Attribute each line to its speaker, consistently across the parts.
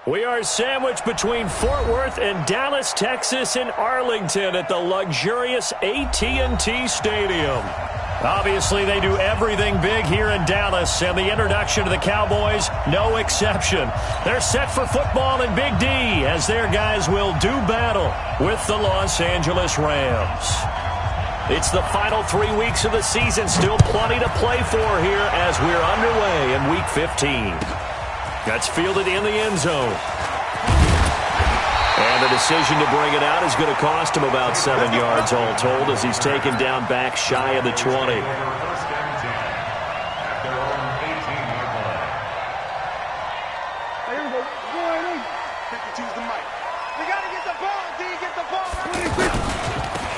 Speaker 1: We are sandwiched between Fort Worth and Dallas, Texas, and Arlington at the luxurious AT&T Stadium. Obviously, they do everything big here in Dallas, and the introduction to the Cowboys, no exception. They're set for football in Big D as their guys will do battle with the Los Angeles Rams. It's the final 3 weeks of the season, still plenty to play for here as we're underway in Week 15. That's fielded in the end zone. And the decision to bring it out is going to cost him about 7 yards all told as he's taken down back shy of the 20.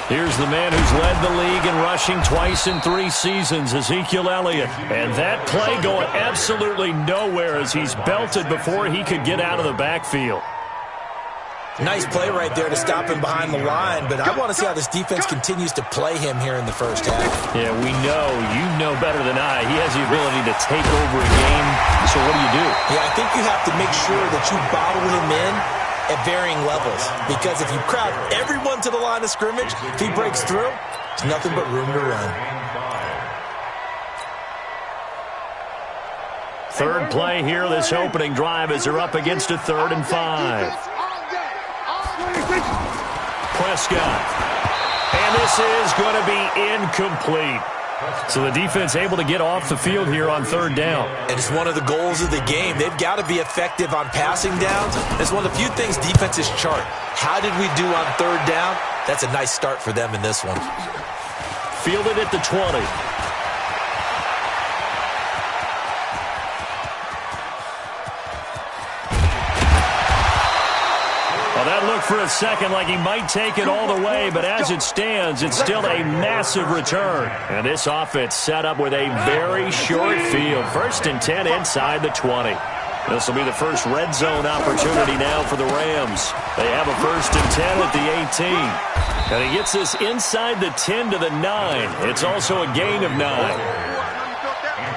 Speaker 1: Here's the man who's led the league in rushing twice in 3 seasons, Ezekiel Elliott. And that play going absolutely nowhere as he's belted before he could get out of the backfield.
Speaker 2: Nice play right there to stop him behind the line, but I want to see how this defense continues to play him here in the first half.
Speaker 1: Yeah, we know. You know better than I. He has the ability to take over a game. So what do?
Speaker 2: Yeah, I think you have to make sure that you bottle him in at varying levels, because if you crowd everyone to the line of scrimmage, if he breaks through, there's nothing but room to run.
Speaker 1: Third play here, this opening drive, as they're up against a 3rd and 5. Prescott. And this is going to be incomplete. So the defense able to get off the field here on 3rd down.
Speaker 2: And it's one of the goals of the game. They've got to be effective on passing downs. It's one of the few things defenses chart. How did we do on 3rd down? That's a nice start for them in this one.
Speaker 1: Fielded at the 20. That looked for a second like he might take it all the way, but as it stands, it's still a massive return. And this offense set up with a very short field. 1st and 10 inside the 20. This will be the first red zone opportunity now for the Rams. They have a 1st and 10 at the 18. And he gets this inside the 10 to the 9. It's also a gain of 9.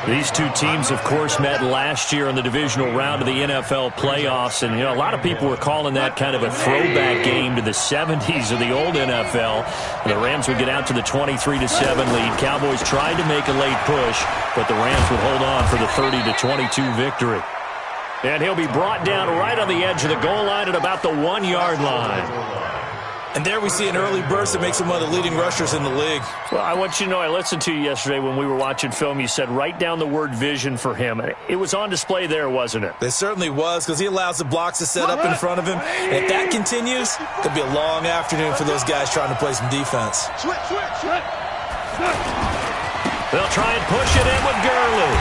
Speaker 1: These two teams, of course, met last year in the divisional round of the NFL playoffs. And, a lot of people were calling that kind of a throwback game to the 70s of the old NFL. And the Rams would get out to the 23-7 lead. Cowboys tried to make a late push, but the Rams would hold on for the 30-22 victory. And he'll be brought down right on the edge of the goal line at about the 1-yard line.
Speaker 2: And there we see an early burst that makes him one of the leading rushers in the league.
Speaker 1: Well, I want you to know, I listened to you yesterday when we were watching film. You said write down the word vision for him. It was on display there, wasn't it?
Speaker 2: It certainly was, because he allows the blocks to set up in front of him. And if that continues, it could be a long afternoon for those guys trying to play some defense.
Speaker 1: They'll try and push it in with Gurley.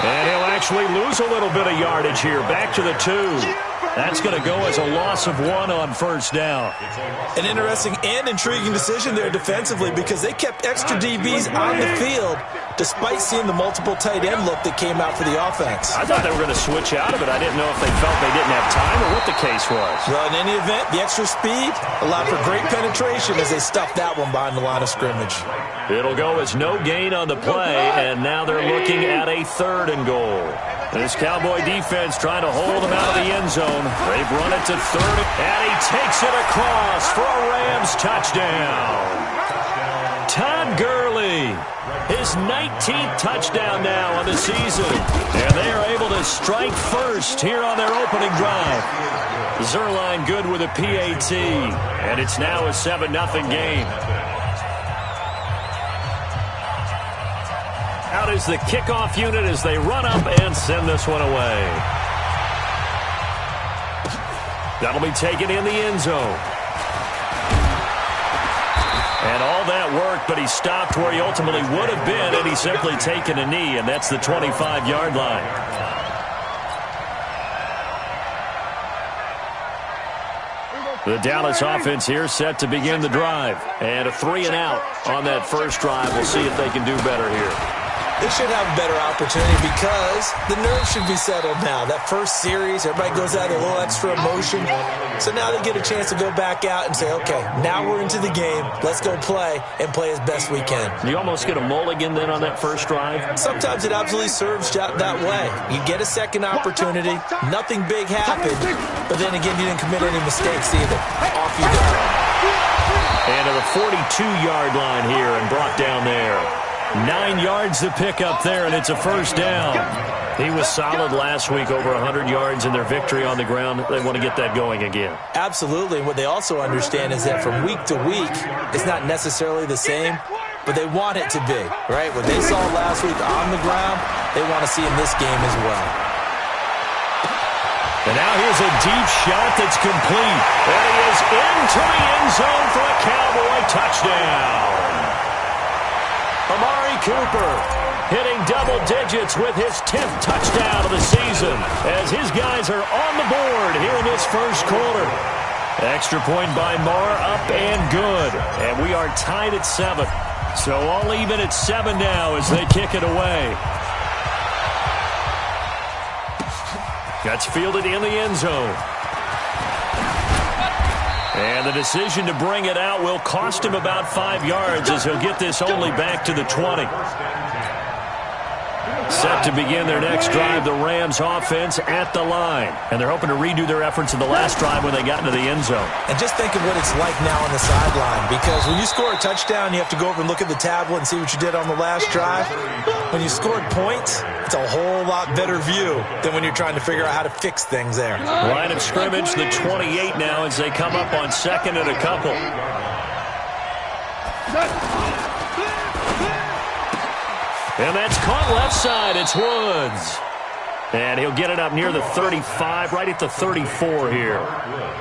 Speaker 1: And he'll actually lose a little bit of yardage here. Back to the 2. That's going to go as a loss of 1 on 1st down.
Speaker 2: An interesting and intriguing decision there defensively, because they kept extra DBs on the field despite seeing the multiple tight end look that came out for the offense.
Speaker 1: I thought they were going to switch out of it. I didn't know if they felt they didn't have time or what the case was.
Speaker 2: Well, in any event, the extra speed allowed for great penetration as they stuffed that one behind the line of scrimmage.
Speaker 1: It'll go as no gain on the play, and now they're looking at a 3rd and goal. This Cowboy defense trying to hold him out of the end zone. They've run it to 3rd, and he takes it across for a Rams touchdown. Todd Gurley, his 19th touchdown now on the season. And they are able to strike first here on their opening drive. Zerline good with a PAT, and it's now a 7-0 game. Out is the kickoff unit as they run up and send this one away. That'll be taken in the end zone. And all that worked, but he stopped where he ultimately would have been, and he's simply taken a knee, and that's the 25-yard line. The Dallas offense here set to begin the drive. And a 3-and-out on that first drive. We'll see if they can do better here.
Speaker 2: They should have a better opportunity because the nerves should be settled now. That first series, everybody goes out with a little extra emotion. So now they get a chance to go back out and say, okay, now we're into the game. Let's go play and play as best we can.
Speaker 1: You almost get a mulligan then on that first drive?
Speaker 2: Sometimes it absolutely serves that way. You get a second opportunity. Nothing big happened. But then again, you didn't commit any mistakes either. Off you go.
Speaker 1: And to the 42-yard line here and brought down there. 9 yards to pick up there, and it's a first down. He was solid last week, over 100 yards in their victory on the ground. They want to get that going again.
Speaker 2: Absolutely. What they also understand is that from week to week, it's not necessarily the same, but they want it to be, right? What they saw last week on the ground, they want to see in this game as well.
Speaker 1: And now here's a deep shot that's complete. And he is into the end zone for a Cowboy touchdown. Amari Cooper hitting double digits with his 10th touchdown of the season as his guys are on the board here in this first quarter. Extra point by Marr, up and good. And we are tied at 7. So all even at 7 now as they kick it away. That's fielded in the end zone. And the decision to bring it out will cost him about 5 yards as he'll get this only back to the 20. Set to begin their next drive, the Rams offense at the line. And they're hoping to redo their efforts in the last drive when they got into the end zone.
Speaker 2: And just think of what it's like now on the sideline, because when you score a touchdown, you have to go over and look at the tablet and see what you did on the last drive. When you scored points, it's a whole lot better view than when you're trying to figure out how to fix things there.
Speaker 1: Line of scrimmage, the 28 now as they come up on second and a couple. And that's caught left side. It's Woods. And he'll get it up near the 35, right at the 34 here.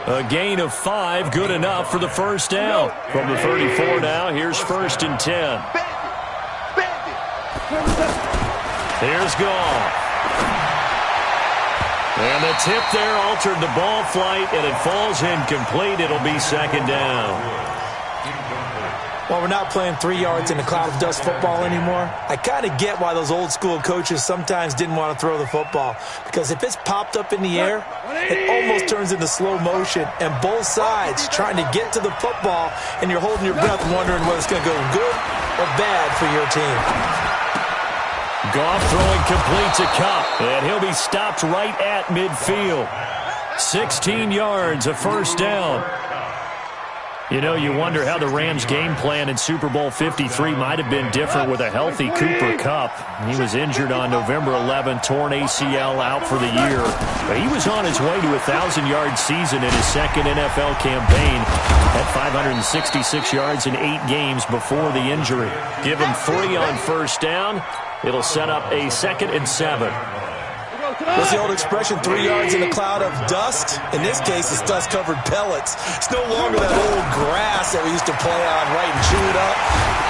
Speaker 1: A gain of 5, good enough for the first down. From the 34 now, here's 1st and 10. Here's Goff. And the tip there altered the ball flight, and it falls incomplete. It'll be 2nd down.
Speaker 2: Well, we're not playing 3 yards in a cloud of dust football anymore. I kind of get why those old school coaches sometimes didn't want to throw the football. Because if it's popped up in the air, it almost turns into slow motion. And both sides trying to get to the football, and you're holding your breath wondering whether it's going to go good or bad for your team.
Speaker 1: Goff throwing complete to Kupp. And he'll be stopped right at midfield. 16 yards, a first down. You know, you wonder how the Rams' game plan in Super Bowl 53 might have been different with a healthy Cooper Kupp. He was injured on November 11, torn ACL, out for the year. But he was on his way to a 1,000-yard season in his second NFL campaign at 566 yards in 8 games before the injury. Give him 3 on first down. It'll set up a 2nd and 7.
Speaker 2: What's the old expression, 3 yards in a cloud of dust? In this case, it's dust-covered pellets. It's no longer that old grass that we used to play on, right, and chew it up.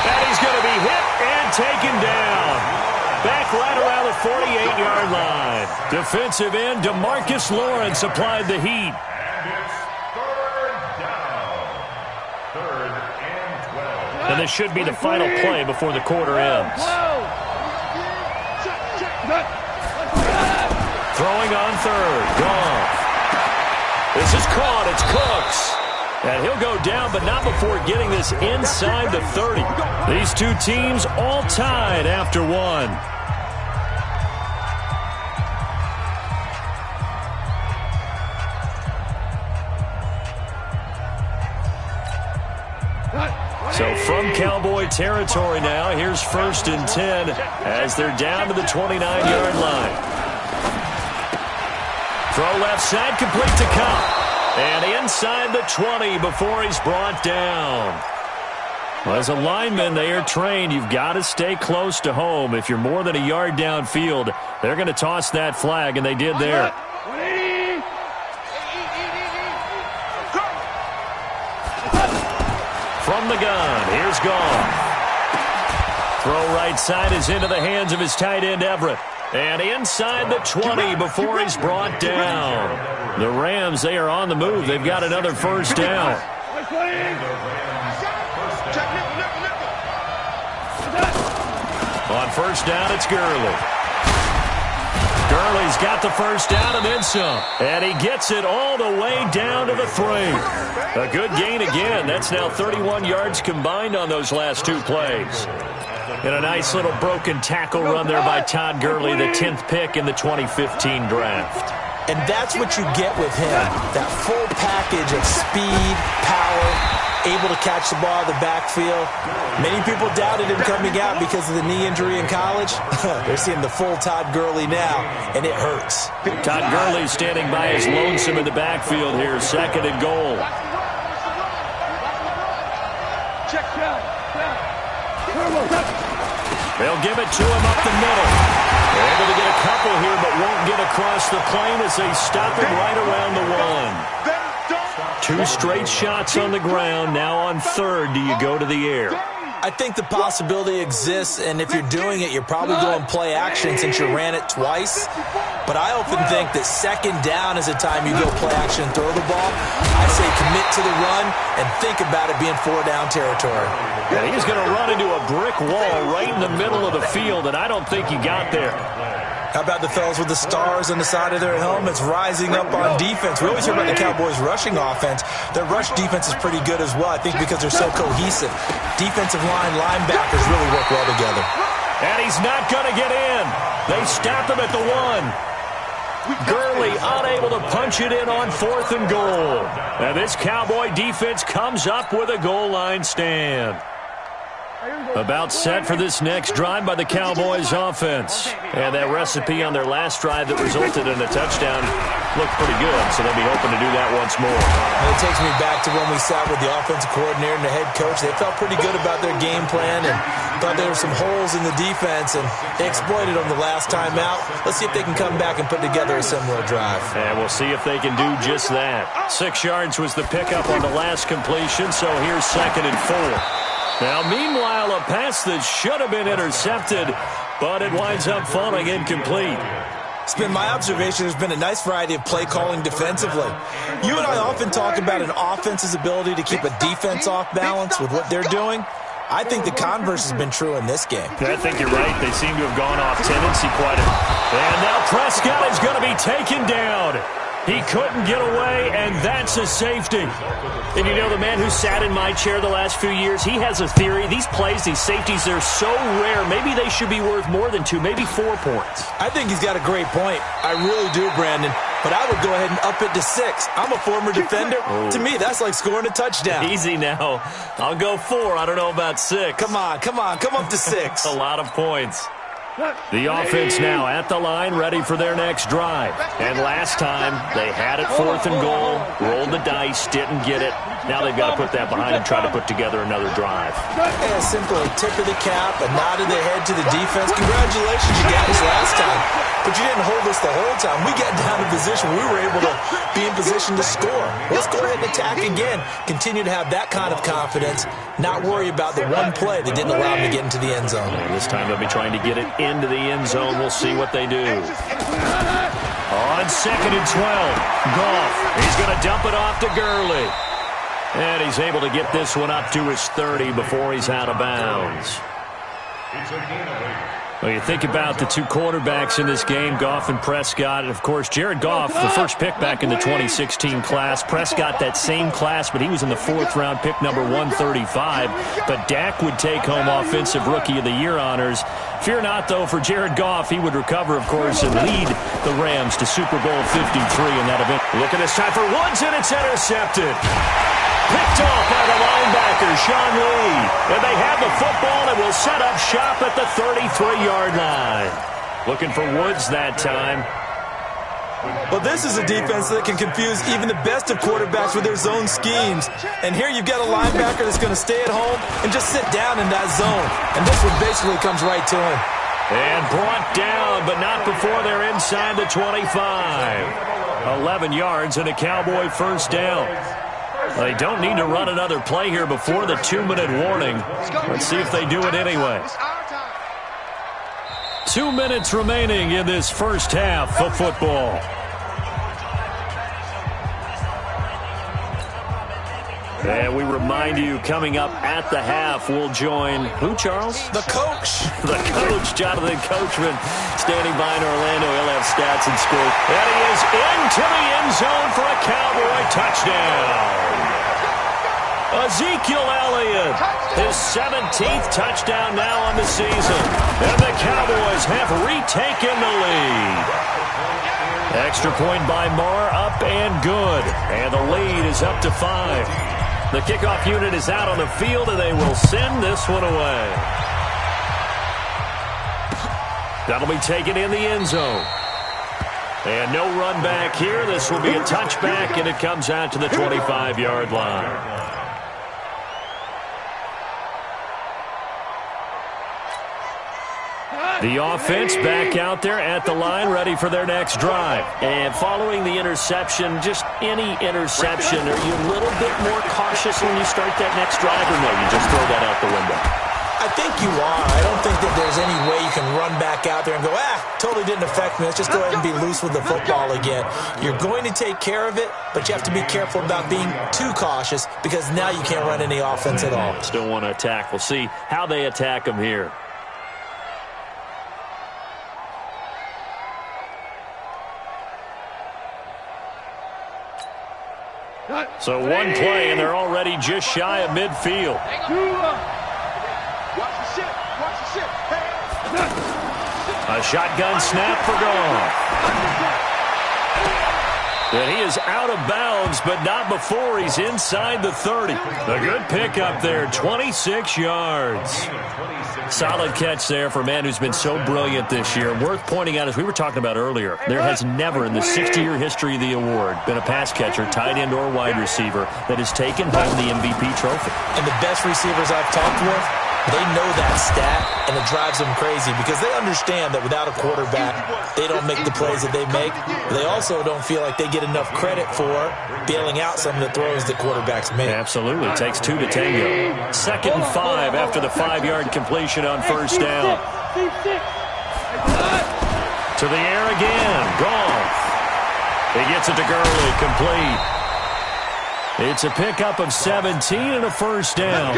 Speaker 1: And he's going to be hit and taken down. Back right around the 48-yard line. Defensive end DeMarcus Lawrence applied the heat. And this should be the final play before the quarter ends. Throwing on third. Goff. This is caught. It's Cooks. And he'll go down, but not before getting this inside the 30. These two teams all tied after 1. So from Cowboy territory now, here's 1st and 10 as they're down to the 29-yard line. Throw left side, complete to Kupp. And inside the 20 before he's brought down. Well, as a lineman, they are trained. You've got to stay close to home. If you're more than a yard downfield, they're going to toss that flag, and they did there. From the gun, here's Goff. Throw right side is into the hands of his tight end, Everett. And inside the 20 before he's brought down. The Rams, they are on the move. They've got another first down. On first down, it's Gurley. Gurley's got the first down and then some. And he gets it all the way down to the 3. A good gain again. That's now 31 yards combined on those last 2 plays. And a nice little broken tackle run there by Todd Gurley, the 10th pick in the 2015 draft.
Speaker 2: And that's what you get with him, that full package of speed, power, able to catch the ball out of the backfield. Many people doubted him coming out because of the knee injury in college. They're seeing the full Todd Gurley now, and it hurts.
Speaker 1: Todd Gurley standing by his lonesome in the backfield here, 2nd and goal.
Speaker 3: Check down.
Speaker 1: They'll give it to him up the middle. They're able to get a couple here, but won't get across the plane as they stop him right around the 1. 2 straight shots on the ground. Now on 3rd, do you go to the air?
Speaker 2: I think the possibility exists, and if you're doing it, you're probably going play action since you ran it twice. But I often think that 2nd down is the time you go play action and throw the ball. I say commit to the run and think about it being 4-down territory.
Speaker 1: And he's going to run into a brick wall right in the middle of the field, and I don't think he got there.
Speaker 2: How about the fellas with the stars on the side of their helmets rising up on defense? We always hear about the Cowboys' rushing offense. Their rush defense is pretty good as well, I think, because they're so cohesive. Defensive line, linebackers really work well together.
Speaker 1: And he's not going to get in. They stop him at the 1. Gurley unable to punch it in on 4th and goal. And this Cowboy defense comes up with a goal line stand. About set for this next drive by the Cowboys offense. And that recipe on their last drive that resulted in a touchdown looked pretty good, so they'll be hoping to do that once more.
Speaker 2: And it takes me back to when we sat with the offensive coordinator and the head coach. They felt pretty good about their game plan and thought there were some holes in the defense, and they exploited them the last time out. Let's see if they can come back and put together a similar drive.
Speaker 1: And we'll see if they can do just that. 6 yards was the pickup on the last completion, so here's 2nd and 4. Now, meanwhile, a pass that should have been intercepted, but it winds up falling incomplete.
Speaker 2: It's been my observation there's been a nice variety of play calling defensively. You and I often talk about an offense's ability to keep a defense off balance with what they're doing. I think the converse has been true in this game.
Speaker 1: I think you're right. They seem to have gone off tendency quite a bit. And now Prescott is going to be taken down. He couldn't get away, and that's a safety. And you know, the man who sat in my chair the last few years, he has a theory. These plays, these safeties, they're so rare. Maybe they should be worth more than 2, maybe 4 points.
Speaker 2: I think he's got a great point. I really do, Brandon. But I would go ahead and up it to 6. I'm a former defender. To me, that's like scoring a touchdown.
Speaker 1: Easy now. I'll go 4. I don't know about 6.
Speaker 2: Come on. Come up to 6.
Speaker 1: A lot of points. The offense now at the line, ready for their next drive. And last time, they had it 4th and goal, rolled the dice, didn't get it. Now they've got to put that behind and try to put together another drive.
Speaker 2: Yeah, simple. A tip of the cap, a nod of the head to the defense. Congratulations, you got us last time. But you didn't hold us the whole time. We got down to position. We were able to be in position to score. Let's go ahead and attack again. Continue to have that kind of confidence. Not worry about the one play that didn't allow them to get into the end zone.
Speaker 1: And this time they'll be trying to get it into the end zone. We'll see what they do. On 2nd and 12, Goff. He's going to dump it off to Gurley. And he's able to get this one up to his 30 before he's out of bounds. Well, you think about the 2 quarterbacks in this game, Goff and Prescott. And, of course, Jared Goff, the first pick back in the 2016 class. Prescott, that same class, but he was in the 4th round, pick number 135. But Dak would take home Offensive Rookie of the Year honors. Fear not, though, for Jared Goff. He would recover, of course, and lead the Rams to Super Bowl 53 in that event. Look at this time for Woods, and it's intercepted. Picked off by the linebacker, Sean Lee. And they have the football and will set up shop at the 33-yard line. Looking for Woods that time.
Speaker 2: Well, this is a defense that can confuse even the best of quarterbacks with their zone schemes. And here you've got a linebacker that's going to stay at home and just sit down in that zone. And this one basically comes right to him.
Speaker 1: And brought down, but not before they're inside the 25. 11 yards and a Cowboy first down. They don't need to run another play here before the 2-minute warning. Let's see if they do it anyway. 2 minutes remaining in this first half of football. And we remind you, coming up at the half, we'll join who, Charles?
Speaker 2: The coach.
Speaker 1: The coach, Jonathan Coachman, standing by in Orlando. He'll have stats and scores. And he is into the end zone for a Cowboy touchdown. Ezekiel Elliott, his 17th touchdown now on the season. And the Cowboys have retaken the lead. Extra point by Marr, up and good. And the lead is up to 5. The kickoff unit is out on the field, and they will send this one away. That'll be taken in the end zone. And no run back here. This will be a touchback, and it comes out to the 25-yard line. The offense back out there at the line, ready for their next drive. And following the interception, just any interception, are you a little bit more cautious when you start that next drive, or no, you just throw that out the window?
Speaker 2: I think you are. I don't think that there's any way you can run back out there and go, totally didn't affect me. Let's just go ahead and be loose with the football again. You're going to take care of it, but you have to be careful about being too cautious because now you can't run any offense at all.
Speaker 1: Still want to attack. We'll see how they attack them here. So one play, and they're already just shy of midfield. A shotgun snap for Goff. And he is out of bounds, but not before he's inside the 30. A good pickup there, 26 yards. Solid catch there for a man who's been so brilliant this year. Worth pointing out, as we were talking about earlier, there has never in the 60-year history of the award been a pass catcher, tight end or wide receiver, that has taken home the MVP trophy.
Speaker 2: And the best receivers I've talked with, they know that stat, and it drives them crazy because they understand that without a quarterback, they don't make the plays that they make. They also don't feel like they get enough credit for bailing out some of the throws that quarterbacks make.
Speaker 1: Absolutely. It takes 2 to tango. 2nd and 5 after the 5-yard completion on first down. To the air again. Goff. He gets it to Gurley. Complete. It's a pickup of 17 and a first down.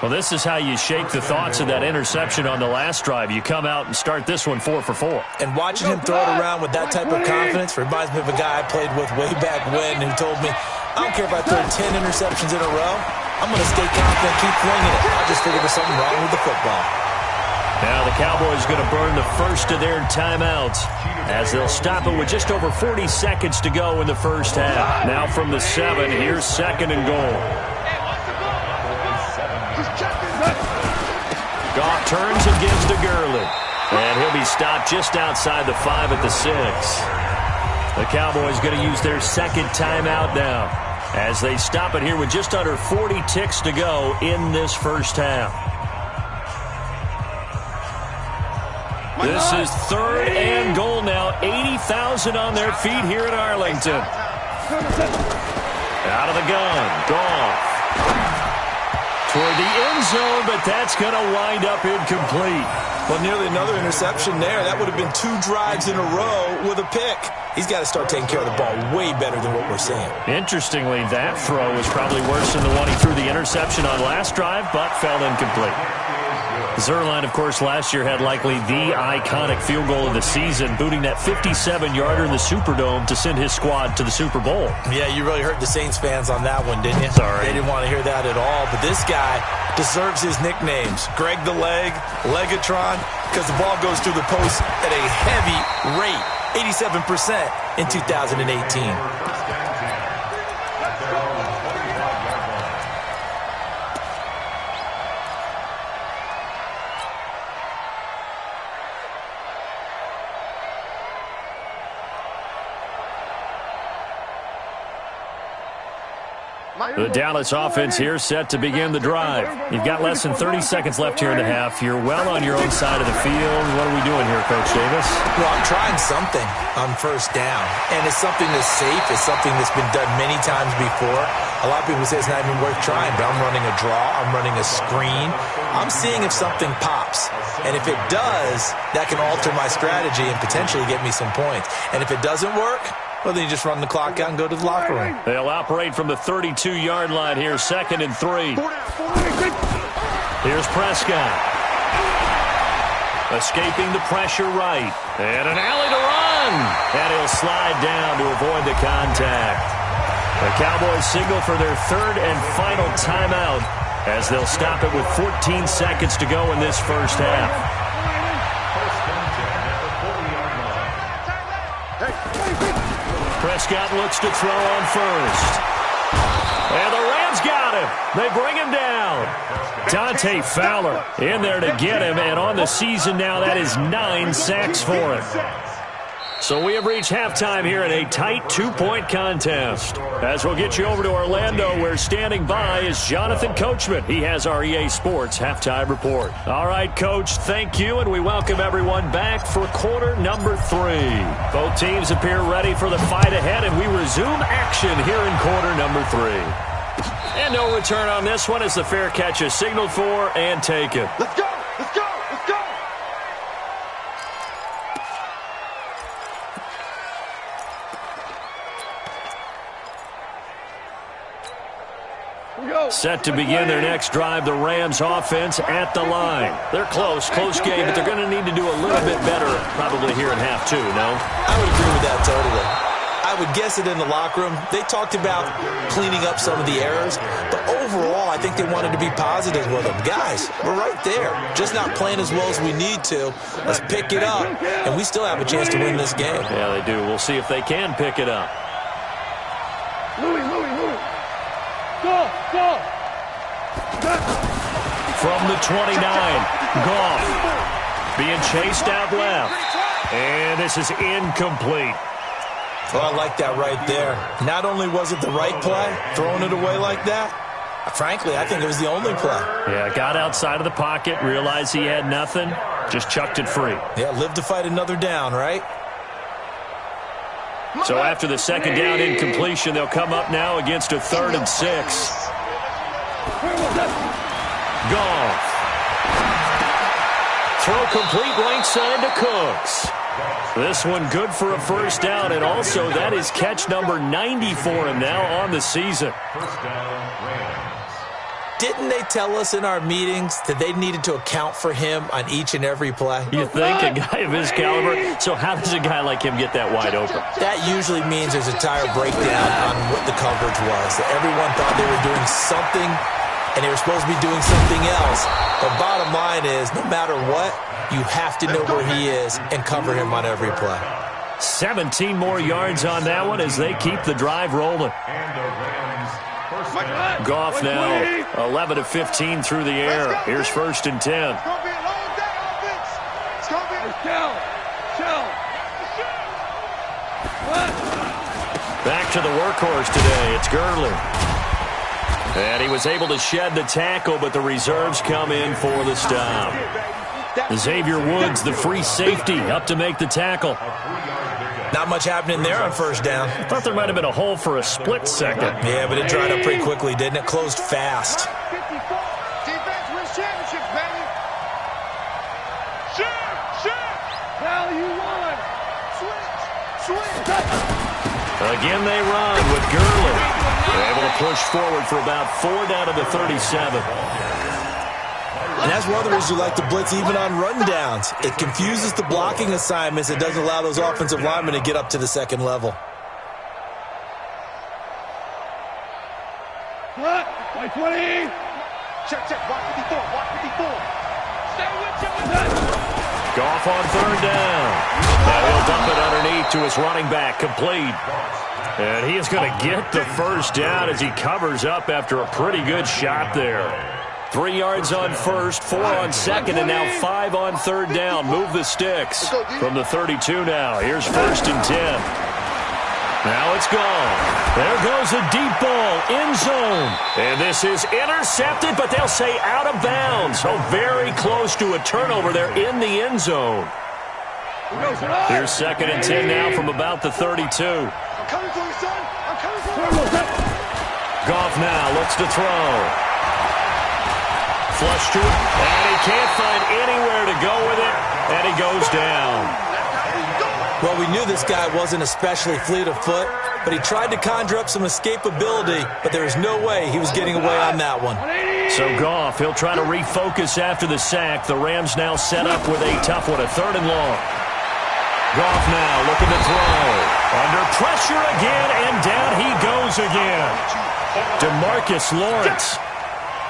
Speaker 1: Well, this is how you shake the thoughts of that interception on the last drive. You come out and start this one 4 for 4.
Speaker 2: And watching him throw it around with that type of confidence reminds me of a guy I played with way back when who told me, I don't care if I throw 10 interceptions in a row. I'm going to stay confident, keep flinging it. I just figured there's something wrong with the football.
Speaker 1: Now the Cowboys going to burn the first of their timeouts as they'll stop it with just over 40 seconds to go in the first half. Now from the 7, here's 2nd and goal. Goff turns and gives to Gurley. And he'll be stopped just outside the 5 at the 6. The Cowboys going to use their second timeout now as they stop it here with just under 40 ticks to go in this first half. This is 3rd and goal now. 80,000 on their feet here at Arlington. Out of the gun. Goff. Toward the end zone, but that's going to wind up incomplete.
Speaker 2: Well, nearly another interception there. That would have been 2 drives in a row with a pick. He's got to start taking care of the ball way better than what we're seeing.
Speaker 1: Interestingly, that throw was probably worse than the one he threw the interception on last drive, but fell incomplete. Zuerlein, of course, last year had likely the iconic field goal of the season, booting that 57-yarder in the Superdome to send his squad to the Super Bowl.
Speaker 2: Yeah, you really hurt the Saints fans on that one, didn't you?
Speaker 1: Sorry.
Speaker 2: They didn't want to hear that at all. But this guy deserves his nicknames. Greg the Leg, Legatron, because the ball goes through the post at a heavy rate, 87% in 2018.
Speaker 1: The Dallas offense here set to begin the drive. You've got less than 30 seconds left here in the half. You're well on your own side of the field. What are we doing here, Coach Davis?
Speaker 2: Well, I'm trying something on first down, and it's something that's safe. It's something that's been done many times before. A lot of people say it's not even worth trying, but I'm running a draw. I'm running a screen. I'm seeing if something pops, and if it does, that can alter my strategy and potentially get me some points. And if it doesn't work, Well, then you just run the clock out and go to the locker room.
Speaker 1: They'll operate from the 32-yard line here, 2nd and 3. Here's Prescott. Escaping the pressure right. And an alley to run. And he'll slide down to avoid the contact. The Cowboys signal for their 3rd and final timeout as they'll stop it with 14 seconds to go in this first half. Prescott looks to throw on first. And the Rams got him. They bring him down. Dante Fowler in there to get him, and on the season now, that is 9 sacks for him. So we have reached halftime here in a tight 2-point contest. As we'll get you over to Orlando, where standing by is Jonathan Coachman. He has our EA Sports halftime report. All right, Coach, thank you, and we welcome everyone back for quarter number 3. Both teams appear ready for the fight ahead, and we resume action here in quarter number 3. And no return on this one as the fair catch is signaled for and taken.
Speaker 3: Let's go! Let's go! Let's go!
Speaker 1: Set to begin their next drive, the Rams offense at the line. They're close game, but they're going to need to do a little bit better probably here in half 2, no?
Speaker 2: I would agree with that totally. I would guess it in the locker room. They talked about cleaning up some of the errors, but overall, I think they wanted to be positive with them. Guys, we're right there. Just not playing as well as we need to. Let's pick it up, and we still have a chance to win this game.
Speaker 1: Yeah, they do. We'll see if they can pick it up.
Speaker 3: Louis. Go!
Speaker 1: From the 29, Goff being chased out left. And this is incomplete.
Speaker 2: Well, I like that right there. Not only was it the right play, throwing it away like that, frankly, I think it was the only play.
Speaker 1: Yeah, got outside of the pocket, realized he had nothing, just chucked it free.
Speaker 2: Yeah, live to fight another down, right?
Speaker 1: So after the second down incompletion, they'll come up now against a 3rd and 6. Goff. Throw complete right side to Cooks. This one good for a first down, and also that is catch number 90 for him now on the season.
Speaker 2: Didn't they tell us in our meetings that they needed to account for him on each and every play?
Speaker 1: You think, a guy of his caliber? So how does a guy like him get that wide open?
Speaker 2: That usually means there's a tire breakdown on what the coverage was. That everyone thought they were doing something, and they were supposed to be doing something else. But bottom line is, no matter what, you have to know where he is and cover him on every play.
Speaker 1: 17 more yards on that one as they keep the drive rolling. Goff now 11 of 15 through the air. Here's 1st and 10. Back to the workhorse today. It's Gurley. And he was able to shed the tackle, but the reserves come in for the stop. Xavier Woods, the free safety, up to make the tackle.
Speaker 2: Not much happening there on first down.
Speaker 1: I thought there might have been a hole for a split second.
Speaker 2: Yeah, but it dried up pretty quickly, didn't it? Closed fast.
Speaker 3: Defense wins championships, baby. Value one. Switch.
Speaker 1: Again they run with Gurley. They're able to push forward for about 4 down to the 37.
Speaker 2: And that's one of the reasons you like to blitz even on rundowns. It confuses the blocking assignments. It doesn't allow those offensive linemen to get up to the second level.
Speaker 3: What? 20. Check. Walk 54. Stay with you.
Speaker 1: Goff on 3rd down. Now he'll dump it underneath to his running back, complete. And he is going to get the first down as he covers up after a pretty good shot there. 3 yards on first, 4 on second, and now 5 on 3rd down. Move the sticks from the 32 now. Here's 1st and 10. Now it's gone. There goes a deep ball, end zone. And this is intercepted, but they'll say out of bounds. So very close to a turnover there in the end zone. Here's 2nd and 10 now from about the 32.
Speaker 3: I'm coming for you, son. I'm coming for you.
Speaker 1: Goff now looks to throw. Flush to it, and he can't find anywhere to go with it, and he goes down.
Speaker 2: Well, we knew this guy wasn't especially fleet of foot, but he tried to conjure up some escapability, but there was no way he was getting away on that one.
Speaker 1: So Goff, he'll try to refocus after the sack. The Rams now set up with a tough one, a 3rd and long. Goff now looking to throw. Under pressure again, and down he goes again. DeMarcus Lawrence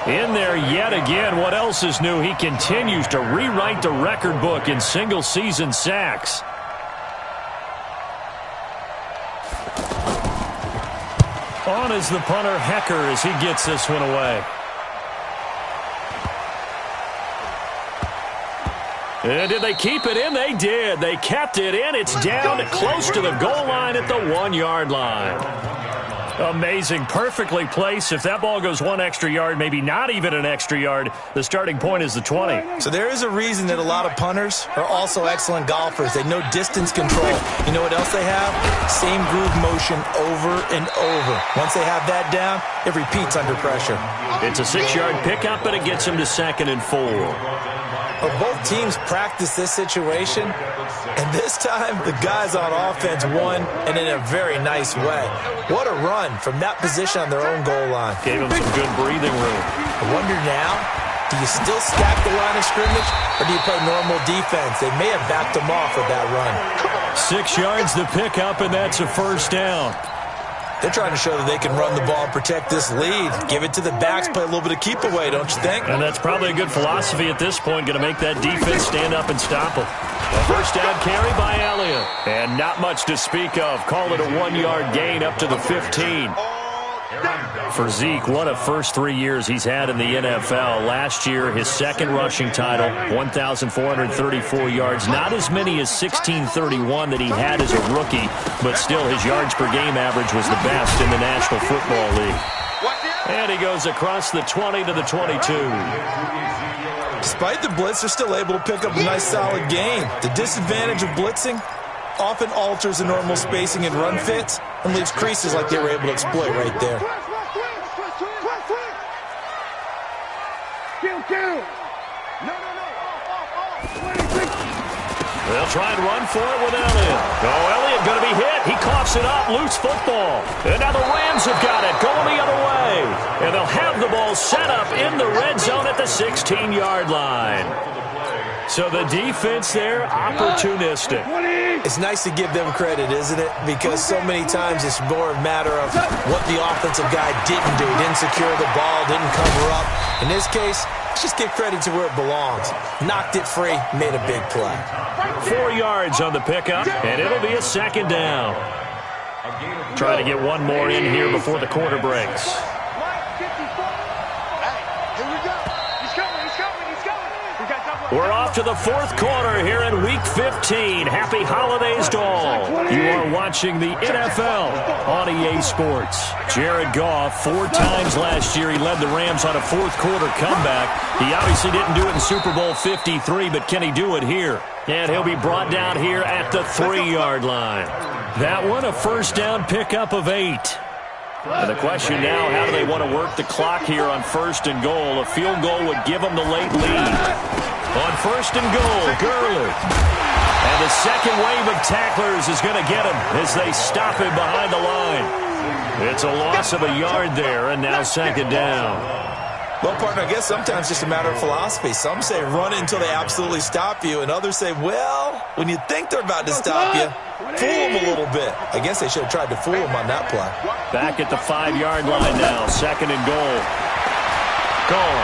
Speaker 1: in there yet again. What else is new? He continues to rewrite the record book in single-season sacks. On is the punter, Hecker, as he gets this one away. And did they keep it in? They did. They kept it in. It's down close to the goal line at the 1-yard line. Amazing. Perfectly placed. If that ball goes 1 extra yard, maybe not even an extra yard, the starting point is the 20.
Speaker 2: So there is a reason that a lot of punters are also excellent golfers. They know distance control. You know what else they have? Same groove motion over and over. Once they have that down, it repeats under pressure.
Speaker 1: It's a 6-yard pickup, and it gets him to 2nd and 4.
Speaker 2: But both teams practice this situation, and this time the guys on offense won, and in a very nice way. What a run from that position on their own goal line.
Speaker 1: Gave them some good breathing room.
Speaker 2: I wonder now, do you still stack the line of scrimmage, or do you play normal defense? They may have backed them off with that run.
Speaker 1: 6 yards the pickup, and that's a 1st down.
Speaker 2: They're trying to show that they can run the ball and protect this lead. Give it to the backs, play a little bit of keep away, don't you think?
Speaker 1: And that's probably a good philosophy at this point, going to make that defense stand up and stop them. A 1st down carry by Elliott. And not much to speak of. Call it a 1-yard gain up to the 15. For Zeke, what a first 3 years he's had in the NFL. Last year, his 2nd rushing title, 1,434 yards. Not as many as 1,631 that he had as a rookie, but still his yards per game average was the best in the National Football League. And he goes across the 20 to the 22.
Speaker 2: Despite the blitz, they're still able to pick up a nice solid gain. The disadvantage of blitzing often alters the normal spacing and run fits and leaves creases like they were able to exploit right there.
Speaker 1: They'll try and run for it with Elliott. Oh, Elliott going to be hit. He coughs it up. Loose football. And now the Rams have got it. Going the other way. And they'll have the ball set up in the red zone at the 16-yard line. So the defense there, opportunistic.
Speaker 2: It's nice to give them credit, isn't it? Because so many times it's more a matter of what the offensive guy didn't do. Didn't secure the ball, didn't cover up. In this case, let's just give credit to where it belongs. Knocked it free, made a big play.
Speaker 1: 4 yards on the pickup, and it'll be a 2nd down. Trying to get one more in here before the quarter breaks. We're off to the 4th quarter here in Week 15. Happy holidays to all. You are watching the NFL on EA Sports. Jared Goff, 4 times last year, he led the Rams on a 4th quarter comeback. He obviously didn't do it in Super Bowl 53, but can he do it here? And he'll be brought down here at the 3-yard line. That one, a 1st down pickup of 8. And the question now, how do they want to work the clock here on 1st and goal? A field goal would give them the late lead. On 1st and goal, Gurley. And the second wave of tacklers is going to get him as they stop him behind the line. It's a loss of a yard there, and now 2nd down.
Speaker 2: Well, partner, I guess sometimes it's just a matter of philosophy. Some say run it until they absolutely stop you, and others say, well, when you think they're about to stop you, fool them a little bit. I guess they should have tried to fool them on that play.
Speaker 1: Back at the 5-yard line now, 2nd and goal. Goal.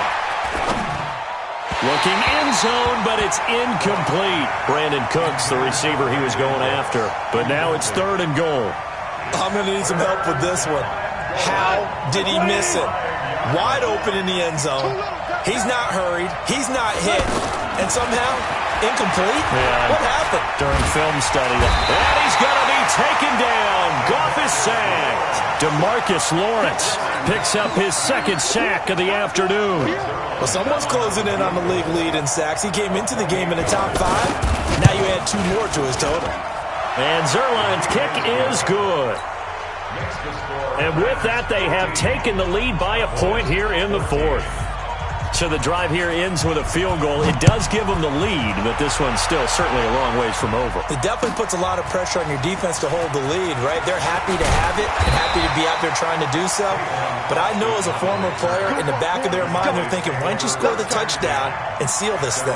Speaker 1: Looking end zone, but it's incomplete. Brandon Cooks, the receiver he was going after. But now it's 3rd and goal.
Speaker 2: I'm going to need some help with this one. How did he miss it? Wide open in the end zone. He's not hurried. He's not hit. And somehow, incomplete?
Speaker 1: Yeah.
Speaker 2: What happened?
Speaker 1: During film study. And he's going to be taken down. Goff is sacked. DeMarcus Lawrence picks up his 2nd sack of the afternoon.
Speaker 2: Well, someone's closing in on the league lead in sacks. He came into the game in the top 5. Now you add 2 more to his total.
Speaker 1: And Zerline's kick is good. And with that, they have taken the lead by a point here in the 4th. So the drive here ends with a field goal. It does give them the lead, but this one's still certainly a long ways from over.
Speaker 2: It definitely puts a lot of pressure on your defense to hold the lead, right? They're happy to have it and happy to be out there trying to do so. But I know as a former player, in the back of their mind, they're thinking, why don't you score the touchdown and seal this thing?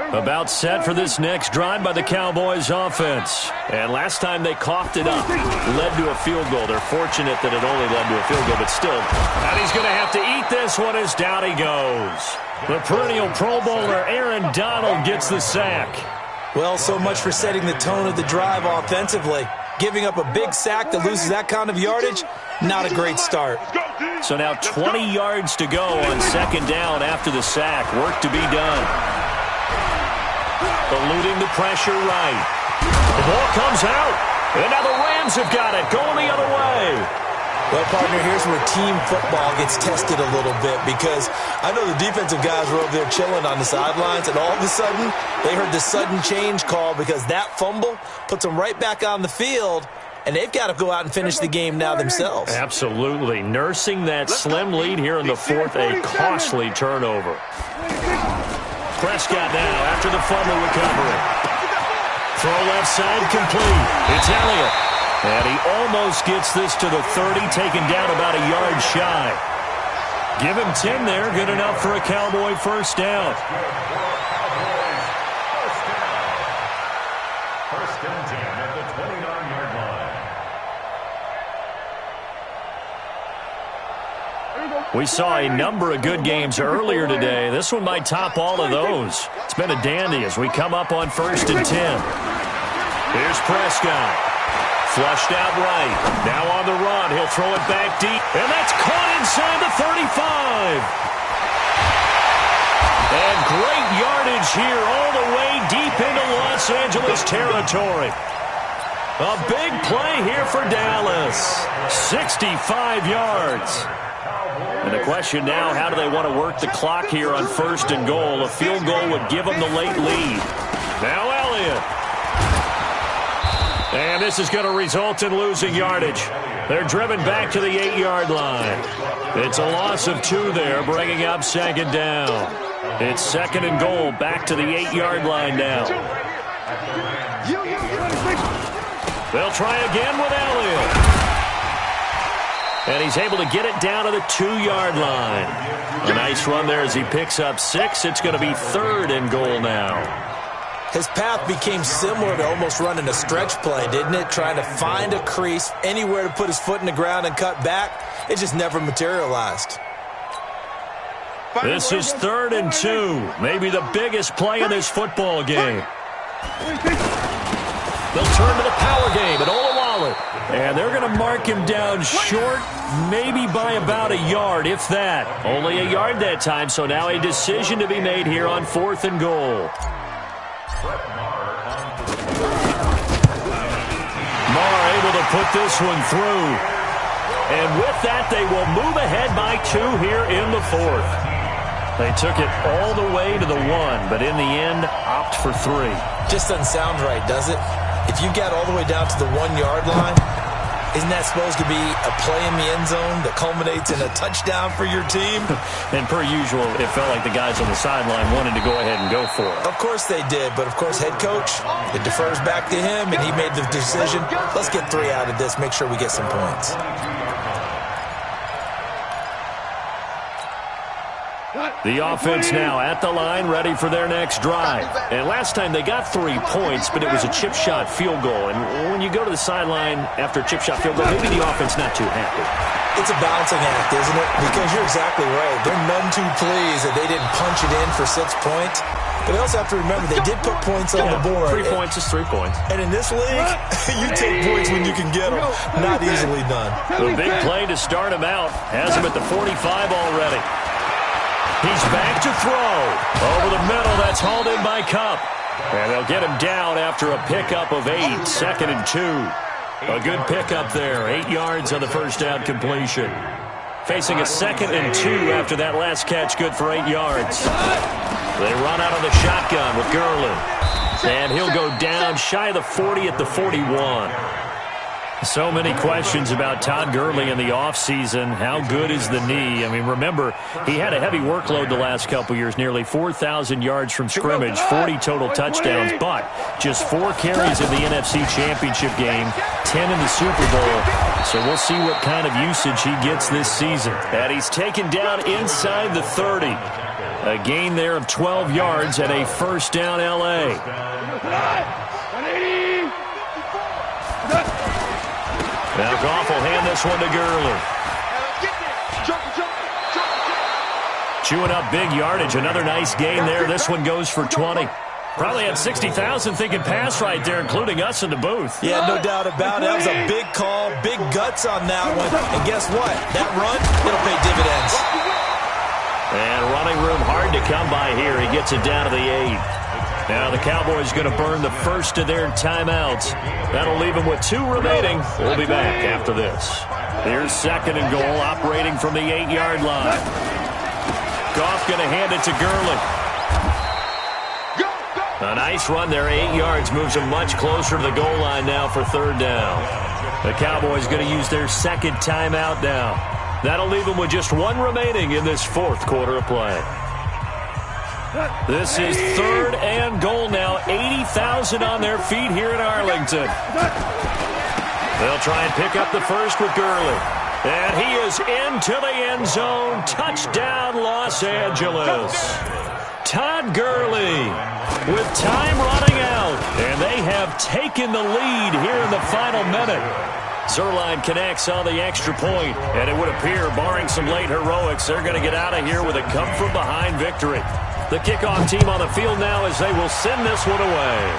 Speaker 1: About set for this next drive by the Cowboys offense. And last time they coughed it up, led to a field goal. They're fortunate that it only led to a field goal, but still. And he's going to have to eat this one as down he goes. The perennial Pro Bowler Aaron Donald gets the sack.
Speaker 2: Well, so much for setting the tone of the drive offensively. Giving up a big sack that loses that kind of yardage, not a great start.
Speaker 1: So now 20 yards to go on second down after the sack. Work to be done. Eluding the pressure right. The ball comes out. And now the Rams have got it. Going the other way.
Speaker 2: Well, partner, here's where team football gets tested a little bit because I know the defensive guys were over there chilling on the sidelines, and all of a sudden they heard the sudden change call because that fumble puts them right back on the field, and they've got to go out and finish the game now themselves.
Speaker 1: Absolutely. Nursing that slim lead here in the fourth, a costly turnover. Prescott now after the fumble recovery. Throw left side complete. It's Elliott. And he almost gets this to the 30, taken down about a yard shy. Give him 10 there, good enough for a Cowboy first down.
Speaker 4: First and 10 at the 29-yard line.
Speaker 1: We saw a number of good games earlier today. This one might top all of those. It's been a dandy as we come up on first and 10. Here's Prescott. Flushed out right. Now on the run. He'll throw it back deep. And that's caught inside the 35. And great yardage here all the way deep into Los Angeles territory. A big play here for Dallas. 65 yards. And the question now, how do they want to work the clock here on first and goal? A field goal would give them the late lead. Now Elliott. And this is going to result in losing yardage. They're driven back to the 8-yard line. It's a loss of 2 there, bringing up second down. It's second and goal, back to the 8-yard line now. They'll try again with Elliott. And he's able to get it down to the 2-yard line. A nice run there as he picks up 6. It's going to be third and goal now.
Speaker 2: His path became similar to almost running a stretch play, didn't it? Trying to find a crease, anywhere to put his foot in the ground and cut back. It just never materialized.
Speaker 1: This is third and 2. Maybe the biggest play in this football game. They'll turn to the power game at Olawale. And they're going to mark him down short, maybe by about a yard, if that. Only a yard that time, so now a decision to be made here on fourth and goal. Marr able to put this one through. And with that, they will move ahead by 2 here in the fourth. They took it all the way to the 1, but in the end, opt for 3.
Speaker 2: Just doesn't sound right, does it? If you get all the way down to the 1-yard line, isn't that supposed to be a play in the end zone that culminates in a touchdown for your team?
Speaker 1: And per usual, it felt like the guys on the sideline wanted to go ahead and go for it.
Speaker 2: Of course they did, but of course head coach, it defers back to him, and he made the decision, let's get 3 out of this, make sure we get some points.
Speaker 1: The offense now at the line, ready for their next drive. And last time they got 3 points, but it was a chip shot field goal. And when you go to the sideline after a chip shot field goal, maybe the offense not too happy.
Speaker 2: It's a balancing act, isn't it? Because you're exactly right. They're none too pleased that they didn't punch it in for 6 points. But they also have to remember they did put points on the board.
Speaker 1: 3 points is 3 points.
Speaker 2: And in this league, you take points when you can get them. Not easily done.
Speaker 1: The big play to start him out has him at the 45 already. He's back to throw. Over the middle, that's hauled in by Kupp. And they'll get him down after a pickup of 8, second and 2. A good pickup there, 8 yards on the first down completion. Facing a second and 2 after that last catch, good for 8 yards. They run out of the shotgun with Gurley. And he'll go down shy of the 40 at the 41. So many questions about Todd Gurley in the offseason. How good is the knee? I mean, remember, he had a heavy workload the last couple years, nearly 4,000 yards from scrimmage, 40 total touchdowns, but just 4 carries in the NFC Championship game, 10 in the Super Bowl. So we'll see what kind of usage he gets this season. And he's taken down inside the 30. A gain there of 12 yards and a first down L.A.
Speaker 3: 180.
Speaker 1: Now Goff will hand this one to Gurley. Chewing up big yardage. Another nice gain there. This one goes for 20. Probably had 60,000 thinking pass right there, including us in the booth.
Speaker 2: Yeah, no doubt about it. That was a big call, big guts on that one. And guess what? That run, it'll pay dividends.
Speaker 1: And running room hard to come by here. He gets it down to the 8. Now the Cowboys going to burn the first of their timeouts. That'll leave them with 2 remaining. We'll be back after this. Here's second and goal, operating from the 8-yard line. Goff going to hand it to Gurley. A nice run there, 8 yards, moves him much closer to the goal line now for third down. The Cowboys going to use their second timeout now. That'll leave them with just 1 remaining in this fourth quarter of play. This is third and goal now. 80,000 on their feet here in Arlington. They'll try and pick up the first with Gurley. And he is into the end zone. Touchdown, Los Angeles. Todd Gurley with time running out. And they have taken the lead here in the final minute. Zerline connects on the extra point. And it would appear, barring some late heroics, they're going to get out of here with a come-from-behind victory. The kickoff team on the field now as they will send this one away.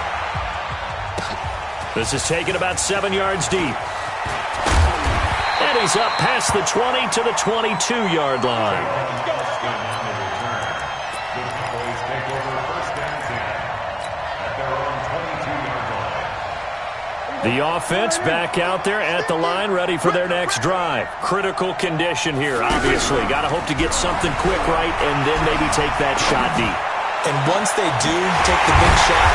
Speaker 1: This is taken about 7 yards deep. And he's up past the 20 to the 22-yard line. The offense back out there at the line, ready for their next drive. Critical condition here, obviously. Got to hope to get something quick right and then maybe take that shot deep.
Speaker 2: And once they do take the big shot,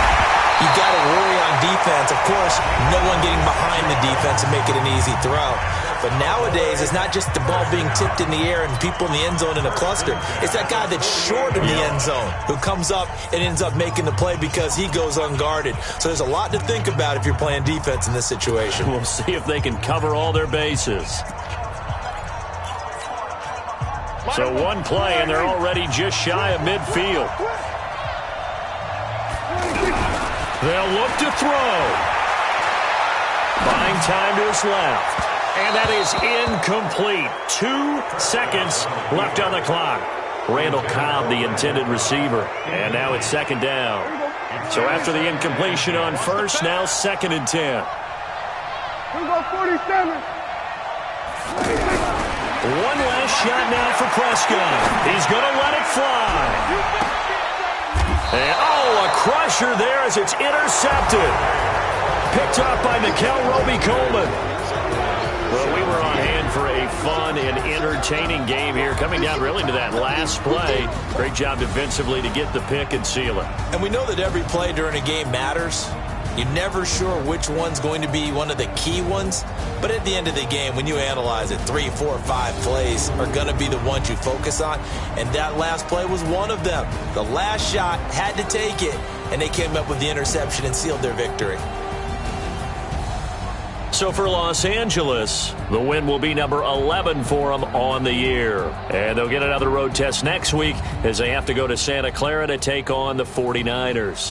Speaker 2: you got to worry on defense. Of course, no one getting behind the defense and make it an easy throw. But nowadays, it's not just the ball being tipped in the air and people in the end zone in a cluster. It's that guy that's short in the end zone who comes up and ends up making the play because he goes unguarded. So there's a lot to think about if you're playing defense in this situation.
Speaker 1: We'll see if they can cover all their bases. So one play, and they're already just shy of midfield. They'll look to throw. Buying time to his left. And that is incomplete. 2 seconds left on the clock. Randall Cobb, the intended receiver. And now it's second down. So after the incompletion on first, now second and 10.
Speaker 3: Here we go, 47.
Speaker 1: One last shot now for Prescott. He's going to let it fly. And, a crusher there as it's intercepted. Picked up by Nickel Roby-Coleman. Well, we were on hand for a fun and entertaining game here, coming down really to that last play. Great job defensively to get the pick and seal it.
Speaker 2: And we know that every play during a game matters. You're never sure which one's going to be one of the key ones. But at the end of the game, when you analyze it, 3, 4, 5 plays are going to be the ones you focus on. And that last play was one of them. The last shot had to take it, and they came up with the interception and sealed their victory.
Speaker 1: So for Los Angeles, the win will be number 11 for them on the year. And they'll get another road test next week as they have to go to Santa Clara to take on the 49ers.